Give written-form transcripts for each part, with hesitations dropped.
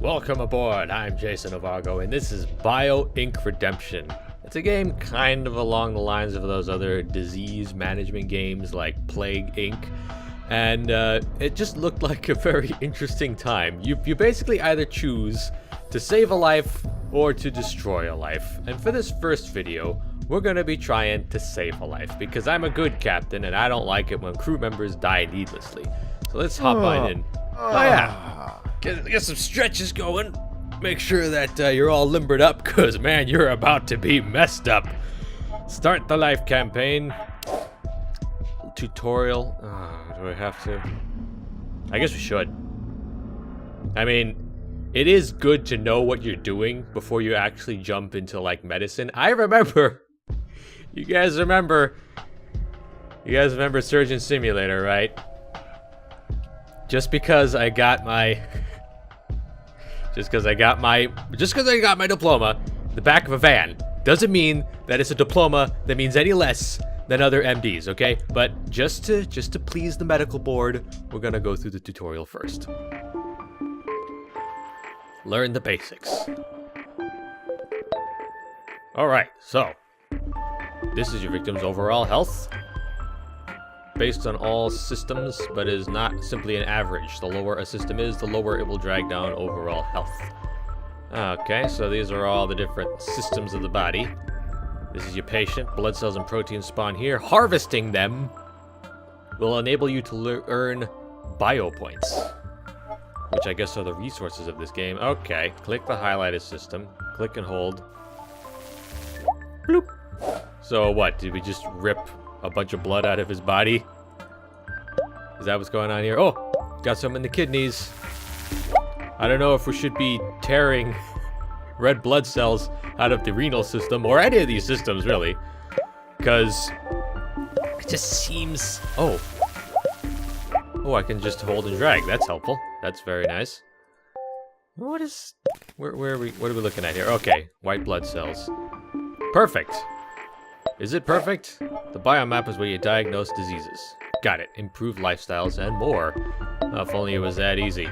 Welcome aboard, I'm JasonOfArgo, and this is Bio Inc. Redemption. It's a game kind of along the lines of those other disease management games like Plague Inc. And it just looked like a very interesting time. You basically either choose to save a life or to destroy a life. And for this first video, we're going to be trying to save a life because I'm a good captain and I don't like it when crew members die needlessly. So let's hop on in. Oh yeah, get some stretches going. Make sure that you're all limbered up because, man, you're about to be messed up. Start the life campaign. Tutorial. Do I have to? I guess we should. I mean, it is good to know what you're doing before you actually jump into, like, medicine. I remember. You guys remember Surgeon Simulator, right? Just because I got my diploma in the back of a van doesn't mean that it's a diploma that means any less than other MDs, okay? But just to please the medical board, we're gonna go through the tutorial first. Learn the basics. Alright, so this is your victim's overall health. Based on all systems, but is not simply an average. The lower a system is, the lower it will drag down overall health. Okay, so these are all the different systems of the body. This is your patient. Blood cells and proteins spawn here. Harvesting them will enable you to earn bio points, which I guess are the resources of this game. Okay, click the highlighted system. Click and hold. Bloop. So what, did we just rip a bunch of blood out of his body? Is that what's going on here? Oh, got some in the kidneys. I don't know if we should be tearing red blood cells out of the renal system, or any of these systems, really. Because it just seems... Oh, I can just hold and drag. That's helpful. That's very nice. What is... Where are we... What are we looking at here? Okay, white blood cells. Perfect. Is it perfect? The biomap is where you diagnose diseases. Got it. Improve lifestyles and more. If only it was that easy.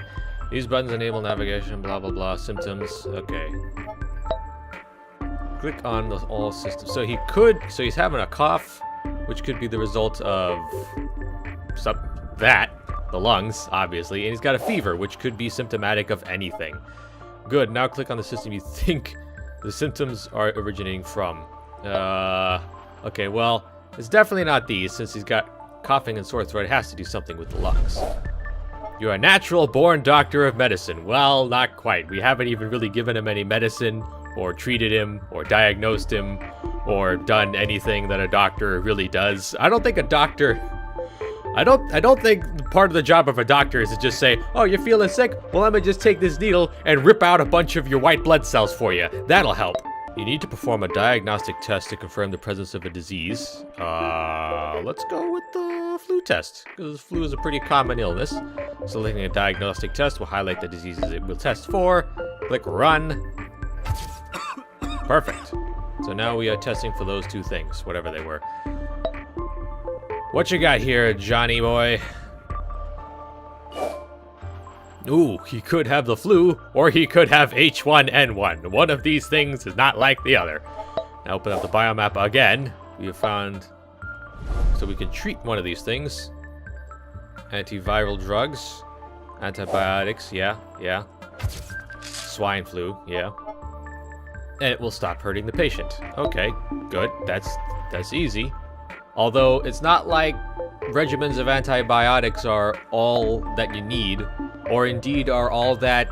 These buttons enable navigation, blah, blah, blah. Symptoms. Okay. Click on the all systems. So he's having a cough, which could be the result of the lungs, obviously. And he's got a fever, which could be symptomatic of anything. Good. Now click on the system you think the symptoms are originating from. Okay, well, it's definitely not these. Since he's got coughing and sore throat, it has to do something with the lungs. You're a natural-born doctor of medicine. Well, not quite. We haven't even really given him any medicine, or treated him, or diagnosed him, or done anything that a doctor really does. I don't think a doctor... I don't think part of the job of a doctor is to just say, oh, you're feeling sick? Well, let me just take this needle and rip out a bunch of your white blood cells for you. That'll help. You need to perform a diagnostic test to confirm the presence of a disease. Let's go with the flu test, because flu is a pretty common illness. Selecting a diagnostic test will highlight the diseases it will test for. Click run. Perfect. So now we are testing for those two things, whatever they were. What you got here, Johnny boy? Ooh, he could have the flu, or he could have H1N1. One of these things is not like the other. Now open up the biomap again. We have found... So we can treat one of these things. Antiviral drugs. Antibiotics, yeah. Swine flu, yeah. And it will stop hurting the patient. Okay, good. That's easy. Although, it's not like regimens of antibiotics are all that you need. Or indeed are all that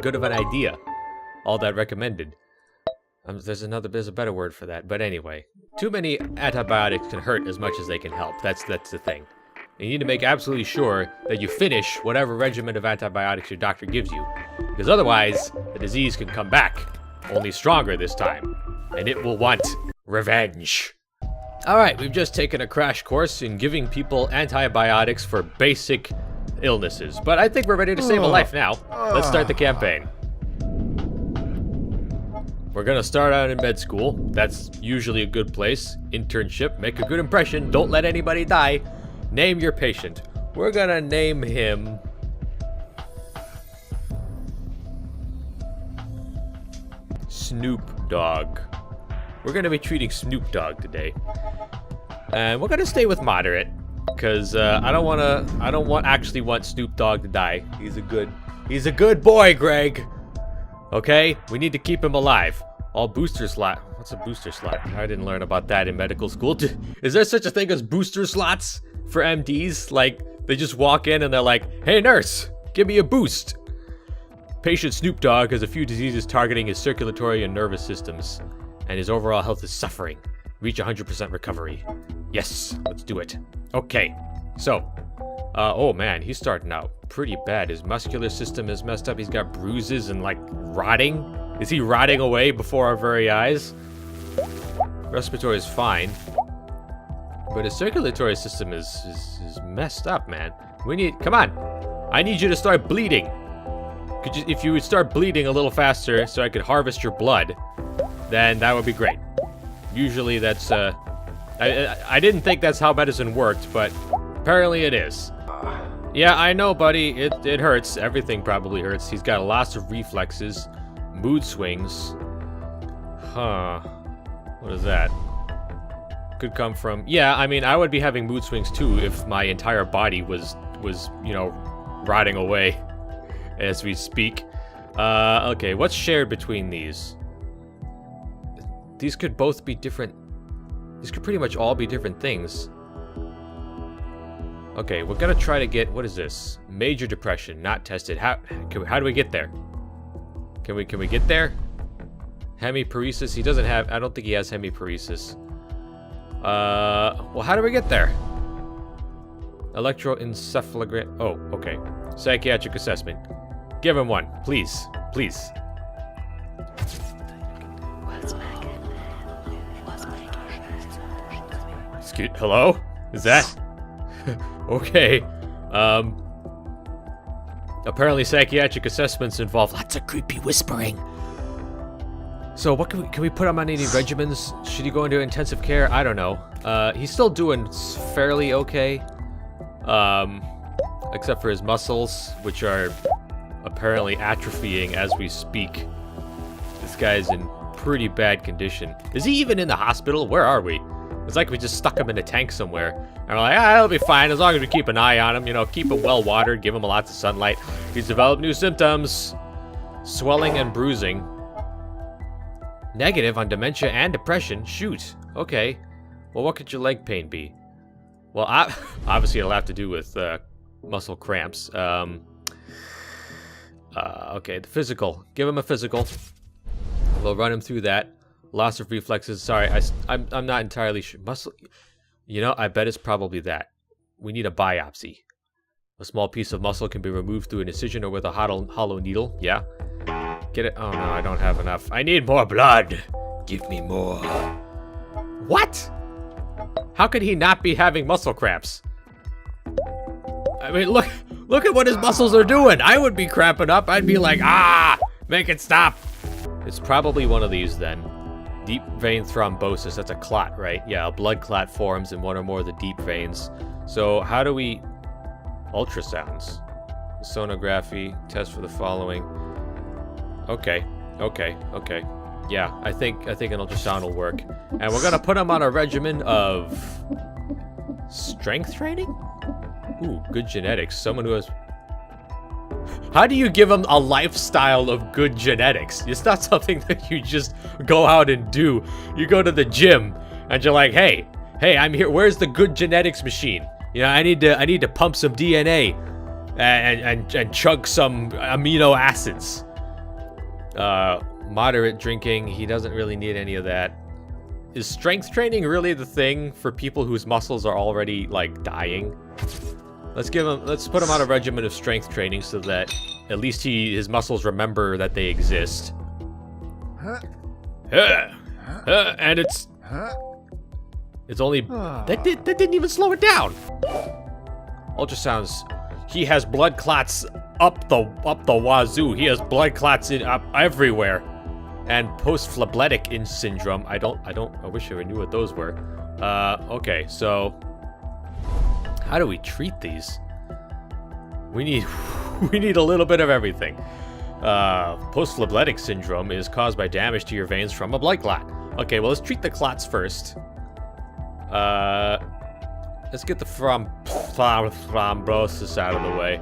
good of an idea, all that recommended. There's a better word for that, but anyway, too many antibiotics can hurt as much as they can help. That's the thing. You need to make absolutely sure that you finish whatever regimen of antibiotics your doctor gives you, because otherwise the disease can come back, only stronger this time, and it will want revenge. Alright, we've just taken a crash course in giving people antibiotics for basic illnesses, but I think we're ready to save a life now. Let's start the campaign. We're gonna start out in med school. That's usually a good place. Internship, make a good impression, don't let anybody die. Name your patient. We're gonna name him Snoopdog. We're gonna be treating Snoopdog today. And we're gonna stay with moderate. Because I don't actually want Snoop Dogg to die. He's a good boy, Greg. Okay? We need to keep him alive. All booster slot. What's a booster slot? I didn't learn about that in medical school. Is there such a thing as booster slots for MDs? Like, they just walk in and they're like, hey nurse, give me a boost. Patient Snoop Dogg has a few diseases targeting his circulatory and nervous systems, and his overall health is suffering. Reach 100% recovery. Yes, let's do it. Okay, so, oh man, he's starting out pretty bad. His muscular system is messed up. He's got bruises and like rotting. Is he rotting away before our very eyes? Respiratory is fine, but his circulatory system is messed up, man. Come on, I need you to start bleeding. If you would start bleeding a little faster so I could harvest your blood, then that would be great. Usually that's, I didn't think that's how medicine worked, but apparently it is. Yeah, I know, buddy. It hurts. Everything probably hurts. He's got lots of reflexes, mood swings. Huh. What is that? Could come from... Yeah, I mean, I would be having mood swings too if my entire body was, you know, rotting away as we speak. Okay, what's shared between these? These could both be different. These could pretty much all be different things. Okay, we're gonna try to get, what is this? Major depression, not tested. How do we get there? Can we get there? Hemiparesis, he doesn't have, I don't think he has hemiparesis. Well, how do we get there? Electroencephalogram, oh, okay. Psychiatric assessment. Give him one, please, please. Hello? Is that? Okay. Apparently psychiatric assessments involve lots of creepy whispering. So what can we put him on any regimens? Should he go into intensive care? I don't know. He's still doing fairly okay. Except for his muscles, which are apparently atrophying as we speak. This guy's in pretty bad condition. Is he even in the hospital? Where are we? It's like we just stuck him in a tank somewhere. And we're like, he'll be fine as long as we keep an eye on him. You know, keep him well watered, give him lots of sunlight. He's developed new symptoms. Swelling and bruising. Negative on dementia and depression. Shoot. Okay. Well, what could your leg pain be? Well, obviously it'll have to do with muscle cramps. Okay, the physical. Give him a physical. We'll run him through that. Loss of reflexes. Sorry, I'm not entirely sure. Muscle. You know, I bet it's probably that. We need a biopsy. A small piece of muscle can be removed through an incision or with a hollow needle. Yeah. Get it? Oh no, I don't have enough. I need more blood. Give me more. What? How could he not be having muscle cramps? I mean, look at what his muscles are doing. I would be cramping up. I'd be like, make it stop. It's probably one of these then. Deep vein thrombosis, that's a clot, right? Yeah, a blood clot forms in one or more of the deep veins. So how do we... Ultrasounds. Sonography, test for the following. Okay. Yeah, I think an ultrasound will work. And we're gonna put him on a regimen of... strength training? Ooh, good genetics. Someone who has... How do you give them a lifestyle of good genetics? It's not something that you just go out and do. You go to the gym and you're like, hey, I'm here. Where's the good genetics machine? You know, I need to pump some DNA and chug some amino acids. Moderate drinking. He doesn't really need any of that. Is strength training really the thing for people whose muscles are already like dying? Let's put him on a regimen of strength training so that at least his muscles remember that they exist. And it's only that didn't even slow it down. Ultrasounds. He has blood clots up the wazoo. He has blood clots up everywhere. And post-phlebitic syndrome. I wish I knew what those were. Okay, so how do we treat these? We need a little bit of everything. Post-phlebitic syndrome is caused by damage to your veins from a blood clot. Okay, well, let's treat the clots first. Let's get the thrombosis out of the way.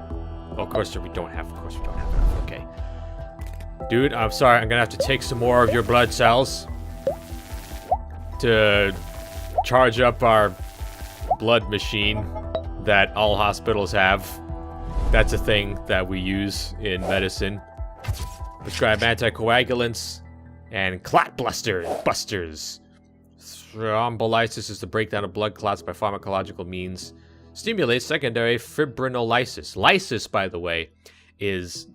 Oh, of course we don't have enough. Okay. Dude, I'm sorry. I'm gonna have to take some more of your blood cells to charge up our blood machine that all hospitals have. That's a thing that we use in medicine. Prescribe anticoagulants and clot busters. Thrombolysis is the breakdown of blood clots by pharmacological means. Stimulates secondary fibrinolysis. Lysis, by the way, is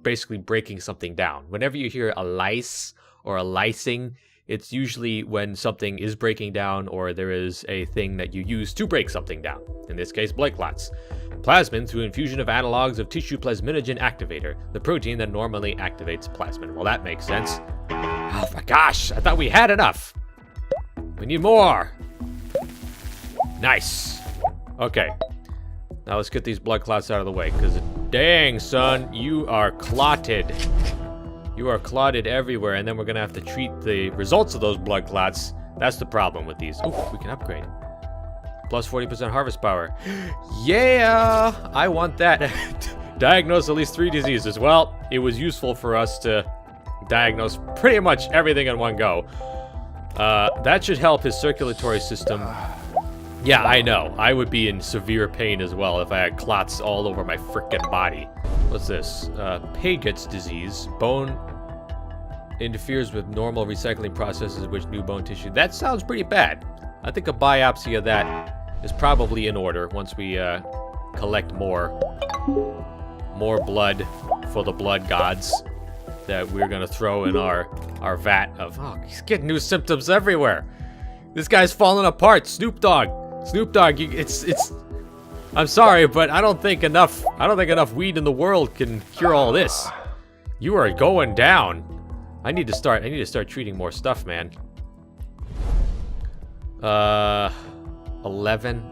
basically breaking something down. Whenever you hear a lyse or a lysing, it's usually when something is breaking down or there is a thing that you use to break something down. In this case, blood clots. Plasmin through infusion of analogs of tissue plasminogen activator, the protein that normally activates plasmin. Well, that makes sense. Oh my gosh, I thought we had enough. We need more. Nice. Okay. Now let's get these blood clots out of the way, because dang, son, you are clotted. You are clotted everywhere, and then we're going to have to treat the results of those blood clots. That's the problem with these. Oh, we can upgrade. Plus 40% harvest power. Yeah, I want that. Diagnose at least 3 diseases. Well, it was useful for us to diagnose pretty much everything in one go. That should help his circulatory system. Yeah, I know. I would be in severe pain as well if I had clots all over my frickin' body. What's this? Paget's disease. Bone interferes with normal recycling processes, which new bone tissue. That sounds pretty bad. I think a biopsy of that is probably in order once we collect more blood for the blood gods that we're gonna throw in our vat of. Oh, he's getting new symptoms everywhere. This guy's falling apart. Snoopdog, it's. I'm sorry, but I don't think enough weed in the world can cure all this. You are going down. I need to start treating more stuff, man. 11.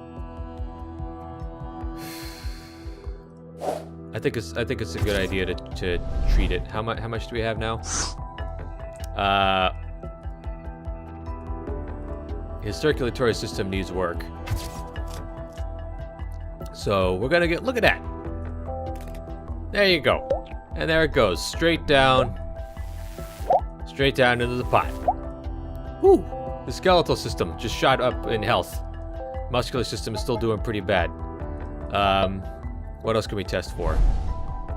I think it's a good idea to treat it. How much do we have now? His circulatory system needs work. So we're gonna look at that. There you go. And there it goes, straight down into the pot. Whew. The skeletal system just shot up in health. Muscular system is still doing pretty bad. What else can we test for?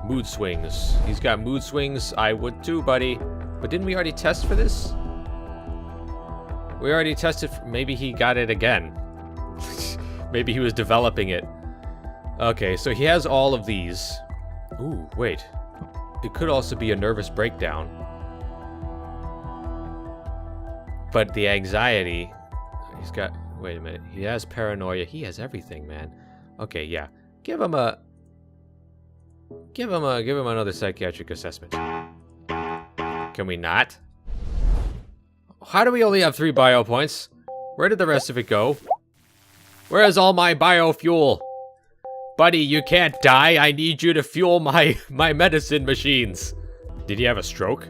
Mood swings. He's got mood swings. I would too, buddy. But didn't we already test for this? We already tested. Maybe he got it again. Maybe he was developing it. Okay, so he has all of these. Ooh, wait. It could also be a nervous breakdown. But the anxiety, he's got, wait a minute. He has paranoia. He has everything, man. Okay, yeah. Give him another psychiatric assessment. Can we not? How do we only have 3 bio points? Where did the rest of it go? Where is all my biofuel? Buddy, you can't die. I need you to fuel my medicine machines. Did he have a stroke?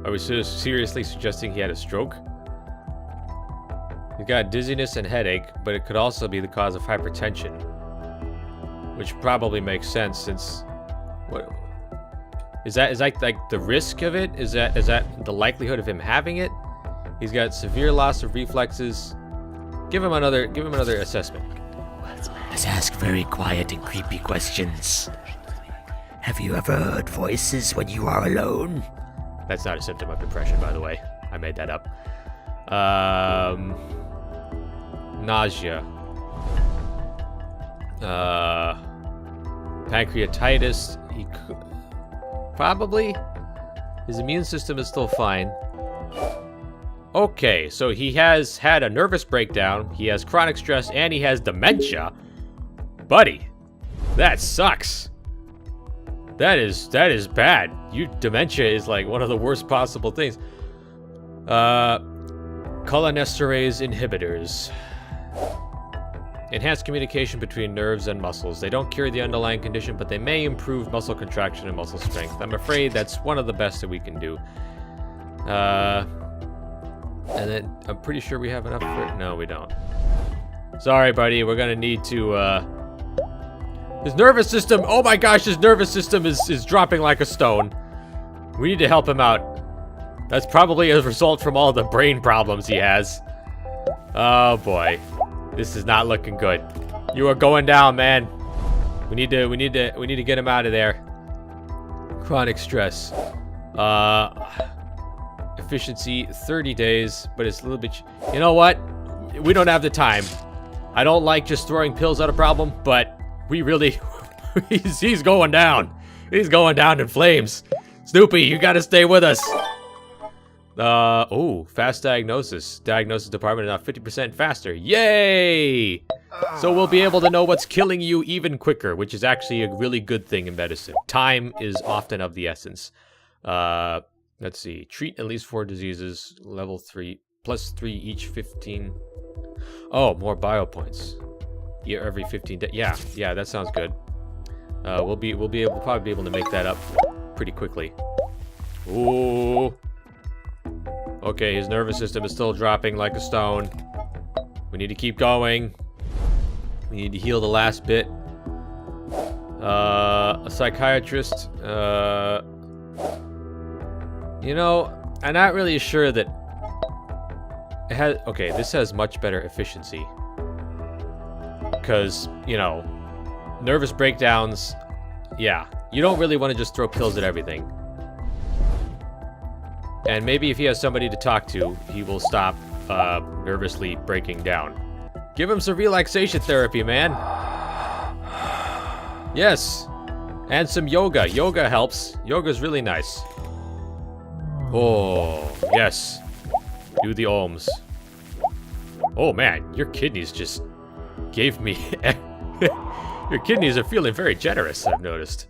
Are we seriously suggesting he had a stroke? He's got dizziness and headache, but it could also be the cause of hypertension. Which probably makes sense since... What... Is that like the risk of it? Is that the likelihood of him having it? He's got severe loss of reflexes. Give him another assessment. Let's ask very quiet and creepy questions. Have you ever heard voices when you are alone? That's not a symptom of depression, by the way. I made that up. Nausea. Pancreatitis. He could... Probably. His immune system is still fine. Okay, so he has had a nervous breakdown, he has chronic stress, and he has dementia. Buddy, that sucks. That is bad. Dementia is like one of the worst possible things. Cholinesterase inhibitors. Enhance communication between nerves and muscles. They don't cure the underlying condition, but they may improve muscle contraction and muscle strength. I'm afraid that's one of the best that we can do. And then I'm pretty sure we have enough for it. No, we don't. Sorry, buddy. We're gonna need to, his nervous system, oh my gosh, his nervous system is dropping like a stone. We need to help him out. That's probably a result from all the brain problems he has. Oh boy. This is not looking good. You are going down, man. We need to get him out of there. Chronic stress. Efficiency 30 days, but it's a little bit. You know what? We don't have the time. I don't like just throwing pills at a problem, but we really. he's going down. He's going down in flames. Snoopy, you gotta stay with us. Oh, fast diagnosis. Diagnosis department now 50% faster. Yay! So we'll be able to know what's killing you even quicker, which is actually a really good thing in medicine. Time is often of the essence. Let's see. Treat at least 4 diseases. Level 3. Plus 3 each 15. Oh, more bio points. Yeah, every 15 days. Yeah, that sounds good. We'll probably be able to make that up pretty quickly. Ooh. Okay, his nervous system is still dropping like a stone. We need to keep going. We need to heal the last bit. A psychiatrist. You know, I'm not really sure that it has. Okay, this has much better efficiency. Because, you know, nervous breakdowns. Yeah, you don't really want to just throw pills at everything. And maybe if he has somebody to talk to, he will stop nervously breaking down. Give him some relaxation therapy, man. Yes. And some yoga. Yoga helps. Yoga's really nice. Oh, yes. Do the ohms. Oh, man. Your kidneys just gave me... Your kidneys are feeling very generous, I've noticed.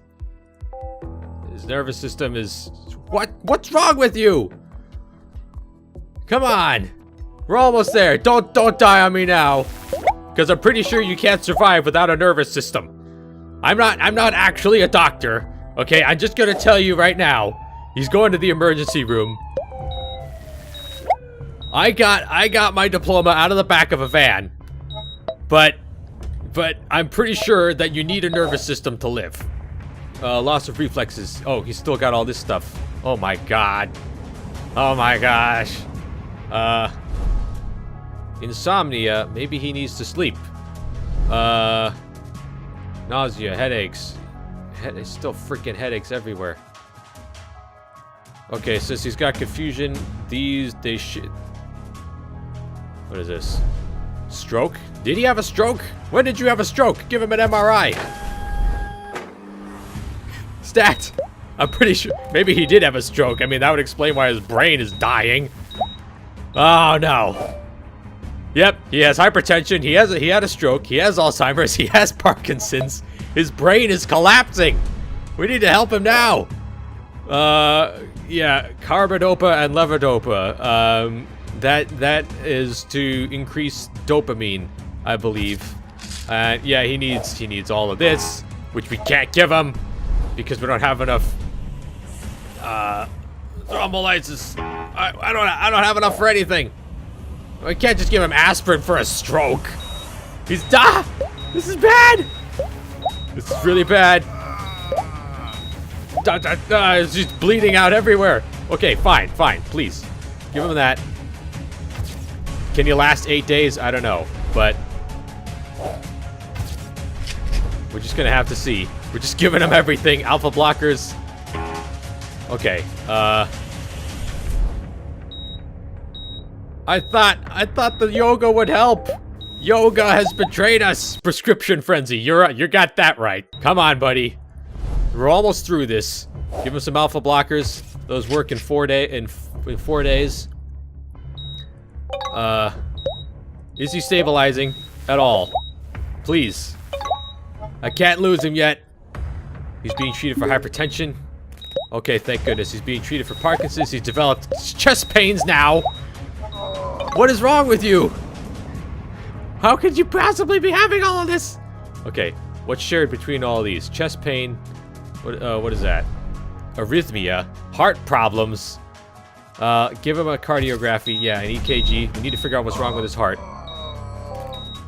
His nervous system is... What's wrong with you? Come on. We're almost there. Don't die on me now. Because I'm pretty sure you can't survive without a nervous system. I'm not actually a doctor. Okay, I'm just gonna tell you right now. He's going to the emergency room. I got my diploma out of the back of a van. But I'm pretty sure that you need a nervous system to live. Loss of reflexes. Oh, he's still got all this stuff. Oh my god. Oh my gosh. Insomnia. Maybe he needs to sleep. Nausea, headaches. Still freaking headaches everywhere. Okay, since he's got confusion, they should... What is this? Stroke? Did he have a stroke? When did you have a stroke? Give him an MRI. Stat! I'm pretty sure... Maybe he did have a stroke. I mean, that would explain why his brain is dying. Oh, no. Yep, he has hypertension. He had a stroke. He has Alzheimer's. He has Parkinson's. His brain is collapsing. We need to help him now. Yeah, carbidopa and levodopa. That is to increase dopamine, I believe. Yeah, he needs all of this, which we can't give him because we don't have enough thrombolysis. I don't have enough for anything. I can't just give him aspirin for a stroke. This is bad. This is really bad. It's just bleeding out everywhere. Okay, fine, please. Give him that. Can you last 8 days? I don't know, but we're just gonna have to see. We're just giving him everything. Alpha blockers. Okay, I thought the yoga would help. Yoga has betrayed us. Prescription frenzy. You got that right. Come on, buddy. We're almost through this. Give him some alpha blockers. Those work in 4 days. Is he stabilizing at all? Please. I can't lose him yet. He's being treated for hypertension. Okay, thank goodness. He's being treated for Parkinson's. He's developed chest pains now. What is wrong with you? How could you possibly be having all of this? Okay, what's shared between all these? Chest pain. What is that? Arrhythmia. Heart problems. Give him a cardiography. Yeah, an EKG. We need to figure out what's wrong with his heart.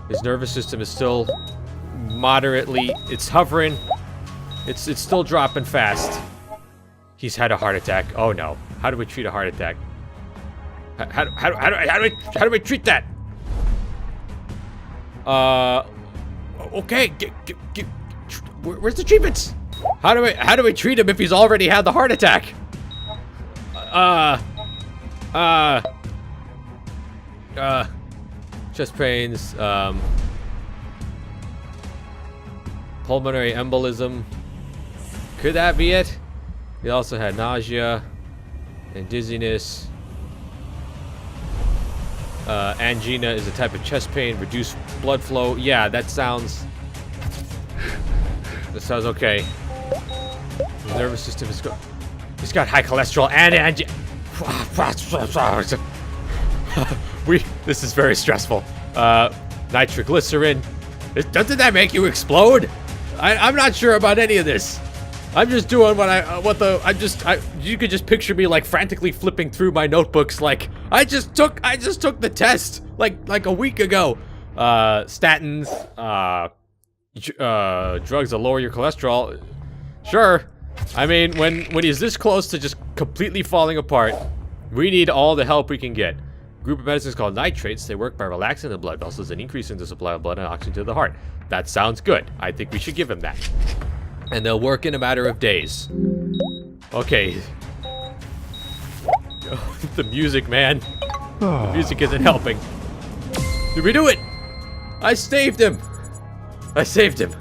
His nervous system is still moderately... It's hovering. It's still dropping fast. He's had a heart attack. Oh no. How do we treat a heart attack? How do we treat that? Okay. Where's the treatments? How do we treat him if he's already had the heart attack? Chest pains, pulmonary embolism. Could that be it? He also had nausea and dizziness. Angina is a type of chest pain, reduced blood flow. Yeah, that sounds okay. His nervous system is he's got high cholesterol and angina. This is very stressful. Nitroglycerin. Doesn't that make you explode? I'm not sure about any of this. I'm just doing you could just picture me like frantically flipping through my notebooks like I just took the test like a week ago. Statins, drugs that lower your cholesterol. Sure. I mean, when he's this close to just completely falling apart, we need all the help we can get. Group of medicines called nitrates. They work by relaxing the blood vessels and increasing the supply of blood and oxygen to the heart. That sounds good. I think we should give him that. And they'll work in a matter of days. Okay. The music, man. The music isn't helping. Did we do it? I saved him. I saved him.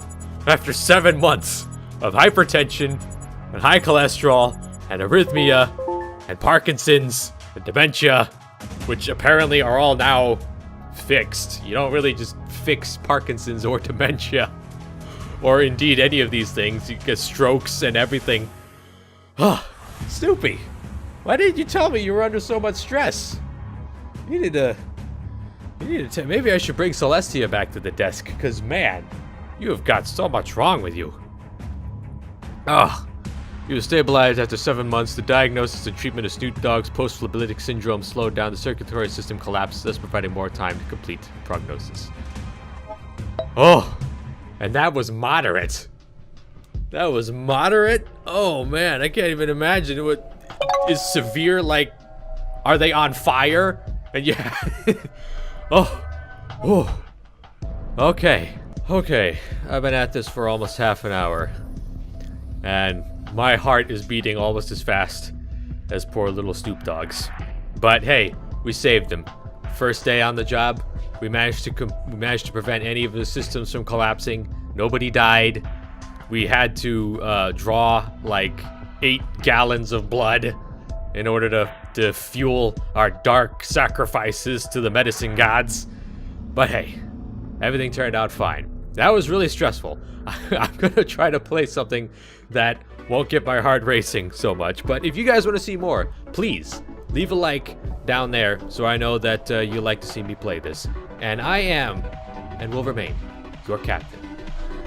After 7 months of hypertension and high cholesterol and arrhythmia and Parkinson's and dementia, which apparently are all now fixed. You don't really just fix Parkinson's or dementia. Or indeed any of these things. You get strokes and everything. Snoopy, why didn't you tell me you were under so much stress? You needed to maybe I should bring Celestia back to the desk, because man, you have got so much wrong with you. He was stabilized after 7 months. The diagnosis and treatment of Snoopdog's post-phlebitic syndrome slowed down. The circulatory system collapsed, thus providing more time to complete prognosis. And that was moderate. That was moderate? Oh man, I can't even imagine what is severe. Like, are they on fire? And yeah. Okay. I've been at this for almost half an hour. And my heart is beating almost as fast as poor little Snoopdog's. But hey, we saved him. First day on the job, we managed to prevent any of the systems from collapsing. Nobody died. We had to draw like 8 gallons of blood in order to fuel our dark sacrifices to the medicine gods. But hey, everything turned out fine. That was really stressful. I'm gonna try to play something that won't get my heart racing so much. But if you guys want to see more, please leave a like down there so I know that you like to see me play this. And I am, and will remain, your captain.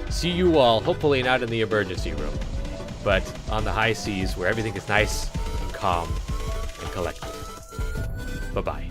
See you all, hopefully not in the emergency room, but on the high seas where everything is nice and calm and collected. Bye-bye.